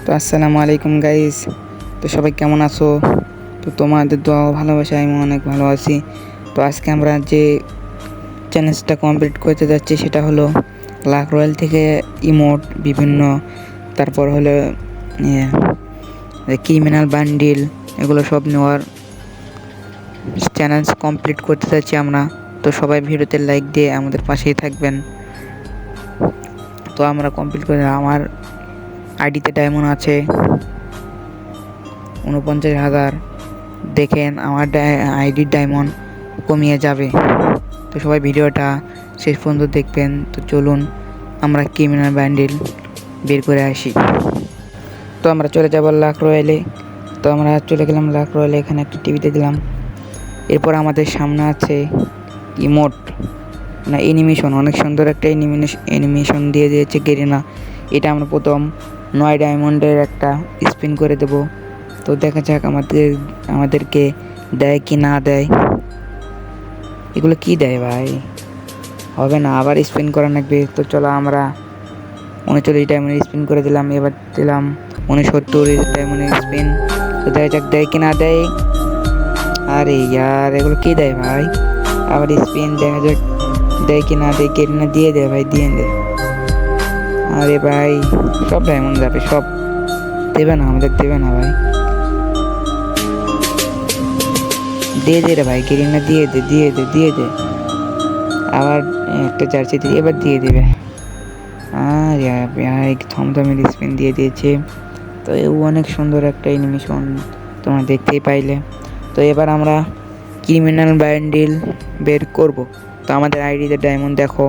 তো আসসালামু আলাইকুম গাইস। তো সবাই কেমন আছো? তো তোমাদের দোয়া ও ভালোবাসায় আমি অনেক ভালো আছি। তো আজকে আমরা যে চ্যালেঞ্জটা কমপ্লিট করতে যাচ্ছি সেটা হলো লাক রয়্যাল থেকে ইমোট বিভিন্ন, তারপর হলো ক্রিমিনাল বান্ডিল, এগুলো সব নেওয়ার চ্যালেঞ্জ কমপ্লিট করতে যাচ্ছি আমরা। তো সবাই ভিডিওতে লাইক দিয়ে আমাদের পাশেই থাকবেন। তো আমরা কমপ্লিট করে, আমার আইডিতে ডায়মন্ড আছে 49,000। দেখেন আমার আইডির ডায়মন্ড কমিয়ে যাবে। তো সবাই ভিডিওটা শেষ পর্যন্ত দেখবেন। তো চলুন আমরা ক্রিমিনাল ব্যান্ডেল বের করে আসি। তো আমরা চলে যাব লাক রয়্যালে। তো আমরা চলে গেলাম লাক রয়্যালে, এখানে একটা টিভিতে দিলাম। এরপর আমাদের সামনে আছে ইমোট না অ্যানিমেশন, অনেক সুন্দর একটা অ্যানিমেশন দিয়ে দিয়েছে গেরিনা। এটা আমরা প্রথম 9 ডায়মন্ডের একটা স্পিন করে দেব। তো দেখা যাক আমাদেরকে দেয় কি না দেয়। এগুলো কি দেয় ভাই, হবে না, আবার স্পিন করা লাগবে। তো চলো আমরা 39 ডায়মন্ড স্পিন করে দিলাম। এবার দিলাম 69 ডায়মন্ডের স্পিন। তো দেখা যাক দেয় কি না দেয়। আরে ইয়ার, এগুলো কি দেয় ভাই? আবার স্পিন, দেখা যাক দেয় কি না দেয়। গেরিনা দিয়ে দেয় ভাই, দিয়ে দে। আরে ভাই সব ডায়মন্ড যাবে, সব দেবে না, আমাদের দেবে না ভাই। দিয়ে দে রে ভাই, গেরিনা দিয়ে দে, দিয়ে দে, দিয়ে দে। আবার একটা জার্সি দিয়ে এবার দিয়ে দেবে। আর ভাই থমথমের স্পিন দিয়ে দিয়েছে। তো এও অনেক সুন্দর একটা অ্যানিমেশন তোমরা দেখতেই পাইলে। তো এবার আমরা ক্রিমিনাল বান্ডিল বের করব। তো আমাদের আইডিতে ডায়মন্ড দেখো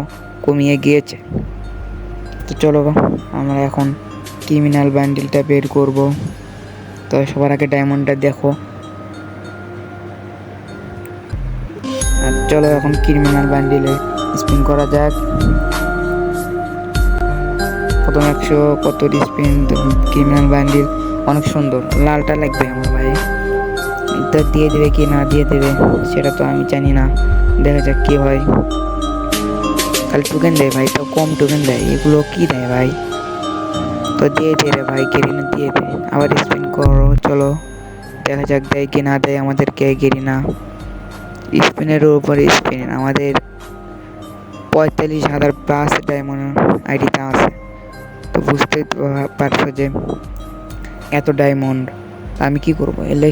কমিয়ে গিয়েছে। তো চলো আমরা এখন ক্রিমিনাল বান্ডিলটা বের করব। তো সবার আগে ডায়মন্ডটা দেখো। আর চলো এখন ক্রিমিনাল বান্ডিলে স্পিন করা যাক। প্রথম 170 স্পিন ক্রিমিনাল বান্ডিল, অনেক সুন্দর। লালটা লাগবে আমার ভাই, তো দিয়ে দেবে কি না দিয়ে দেবে সেটা তো আমি জানি না, দেখা যাক কি হয়। খালি টোকেন দেয় ভাই, তো কম টোকেন দেয়, এগুলো কি দেয় ভাই? তো দিয়ে দে রে ভাই, গেরিনা দিয়ে দে। আবার স্পিন করো, চলো দেখা যাক দেয় কি না দেয় আমাদেরকে গেরিনা। স্পিনের উপর স্পিন, আমাদের 45,000 প্লাস ডায়মন্ড আইডিতে আছে। তো বুঝতে পারছো যে এত ডায়মন্ড আমি কি করবো। এলে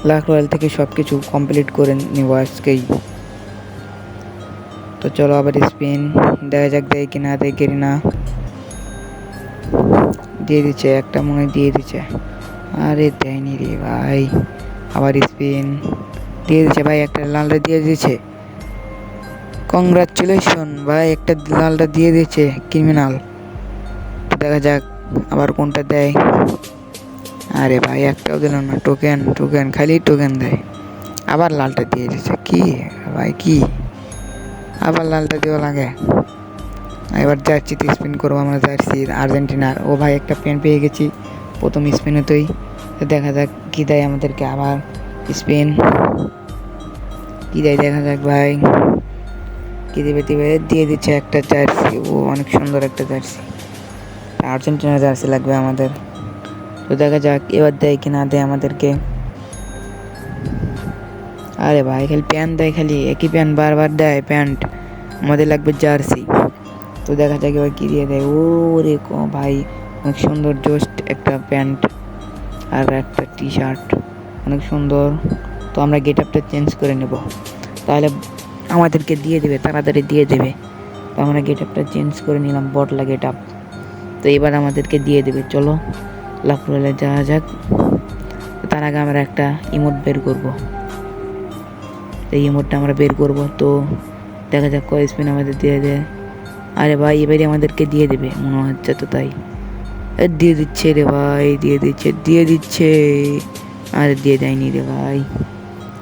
লাক রয়্যাল থেকে সব কিছু কমপ্লিট করে নেব আজকেই। তো চলো আবার স্পিন, দেখা যাক দেয় কি না দেয় গেরিনা। দিয়ে দিচ্ছে একটা, মনে দিয়ে দিচ্ছে। আরে দেয়নি রে ভাই। আবার স্পিন দিয়ে দিচ্ছে ভাই, একটা লালটা দিয়ে দিচ্ছে। কংগ্রাচুলেশন ভাই, একটা লালটা দিয়ে দিচ্ছে ক্রিমিনাল। তো দেখা যাক আবার কোনটা দেয়। আরে ভাই একটাও দিল না, টোকেন টোকেন, খালি টোকেন দেয়। আবার লালটা দিয়ে দিচ্ছে, কি ভাই কি, আবার লালটা দেওয়া লাগে। এবার জার্সিতে স্পিন করবো আমরা, জার্সি আর্জেন্টিনার। ও ভাই একটা পেন পেয়ে গেছি প্রথম স্পিনেতেই। তো দেখা যাক কী দেয় আমাদেরকে। আবার স্পিন, কী দেয় দেখা যাক ভাই, কী দেবে দেবে। দিয়ে দিচ্ছে একটা জার্সি, ও অনেক সুন্দর একটা জার্সি, আর্জেন্টিনার জার্সি লাগবে আমাদের। তো দেখা যাক এবার দেয় কি না দেয় আমাদেরকে। আরে ভাই খালি প্যান্ট দেয়, খালি একই প্যান্ট বারবার দেয় প্যান্ট, আমাদের লাগবে জার্সি। তো দেখা যাক এবার কী দিয়ে দেয়। ও রে ভাই অনেক সুন্দর জোস্ট একটা প্যান্ট আর একটা টি শার্ট, অনেক সুন্দর। তো আমরা গেট আপটা চেঞ্জ করে নেব, তাহলে আমাদেরকে দিয়ে দেবে, তাড়াতাড়ি দিয়ে দেবে। তো আমরা গেট আপটা চেঞ্জ করে নিলাম, বটলা গেট আপ। তো এবার আমাদেরকে দিয়ে দেবে। চলো লাক রয়্যালে যাওয়া যাক। তার আগে আমরা একটা ইমোট বের করব। এই ইমোটটা আমরা বের করব। তো দেখা যাক কয় স্পিন আমাদের দিয়ে দেয়। আরে ভাই এবারে আমাদেরকে দিয়ে দেবে মনে হচ্ছে, তো তাই দিয়ে দিচ্ছে রে ভাই, দিয়ে দিচ্ছে দিয়ে দিচ্ছে। আরে দিয়ে দেয়নি রে ভাই,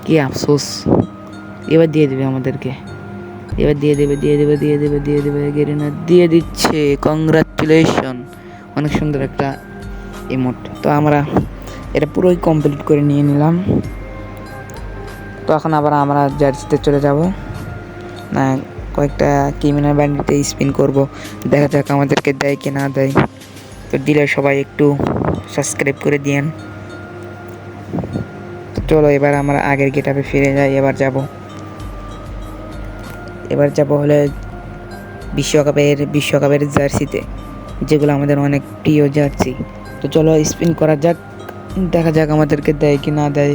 কি আফসোস। এবার দিয়ে দেবে আমাদেরকে, এবার দিয়ে দেবে দিয়ে দেবে দিয়ে দেবে দিয়ে দেবে। গেরিনা দিয়ে দিচ্ছে, কংগ্রাচুলেশন, অনেক সুন্দর একটা ইমোট। তো আমরা এটা পুরোই কমপ্লিট করে নিয়ে নিলাম। তো এখন আবার আমরা জার্সিতে চলে যাব, না কয়েকটা ক্রিমিনাল ব্যান্ডিতে স্পিন করব, দেখা যাক আমাদেরকে দেয় কি না দেয়। তো দিলে সবাই একটু সাবস্ক্রাইব করে দিয়েন। তো চলো এবার আমরা আগের গেটআপে ফিরে যাই। এবার যাব হলে বিশ্বকাপের জার্সিতে, যেগুলো আমাদের অনেক প্রিয় জার্সি। তো চলো স্পিন করা যাক, দেখা যাক আমাদেরকে দেয় কি না দেয়।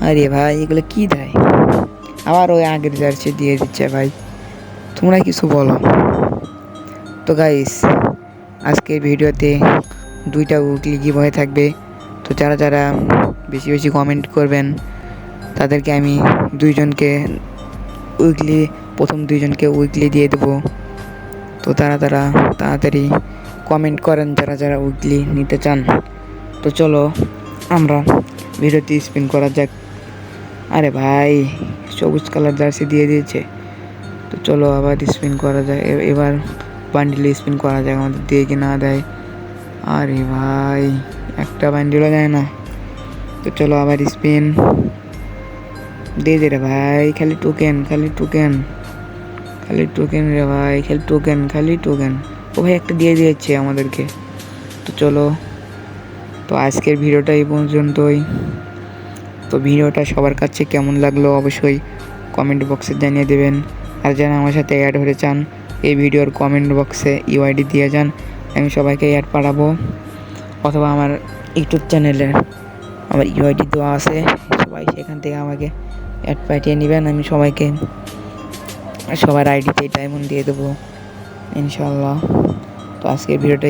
আরে ভাই এগুলো কি দেয়, আবার ওই আগের জার্সি দিয়ে দিচ্ছে ভাই, তোমরা কিছু বলো। তো গাইস আজকের ভিডিওতে 2টা উইকলি গিভওয়ে থাকবে। তো যারা যারা বেশি বেশি কমেন্ট করবেন তাদেরকে আমি প্রথম 2জনকে উইকলি দিয়ে দেবো। তো তারা তাড়াতাড়ি কমেন্ট করেন যারা যারা উইকলি নিতে চান। তো চলো আমরা ভিডিওতে স্পিন করা যাক। আরে ভাই সবুজ কালার জার্সি দিয়ে দিয়েছে। তো চলো আবার স্পিন করা যায়, এবার বান্ডিলে স্পিন করা যায়, আমাদের দিয়ে কি না দেয়। আরে ভাই একটা বান্ডিলও যায় না। তো চলো আবার স্পিন দিয়ে দে রে ভাই, খালি টোকেন রে ভাই, খালি টোকেন। ও ভাই একটা দিয়ে দিয়েছে আমাদেরকে। তো চলো, তো আজকের ভিডিওটা এই পর্যন্তই। তো ভিডিওটা সবার কাছে কেমন লাগলো অবশ্যই কমেন্ট বক্সে জানিয়ে দেবেন। আর যারা আমার সাথে অ্যাড হতে চান এই ভিডিওর কমেন্ট বক্সে ইউআইডি দিয়ে যান, আমি সবাইকে অ্যাড পাঠাবো। অথবা আমার ইউটিউব চ্যানেলে আমার ইউআইডি দেওয়া আছে, সবাই সেখান থেকে আমাকে অ্যাড পাঠিয়ে নেবেন। আমি সবাইকে সবার আইডিতে ডায়মন্ড দিয়ে দেবো ইনশাল্লাহ। তো আজকের ভিডিওটা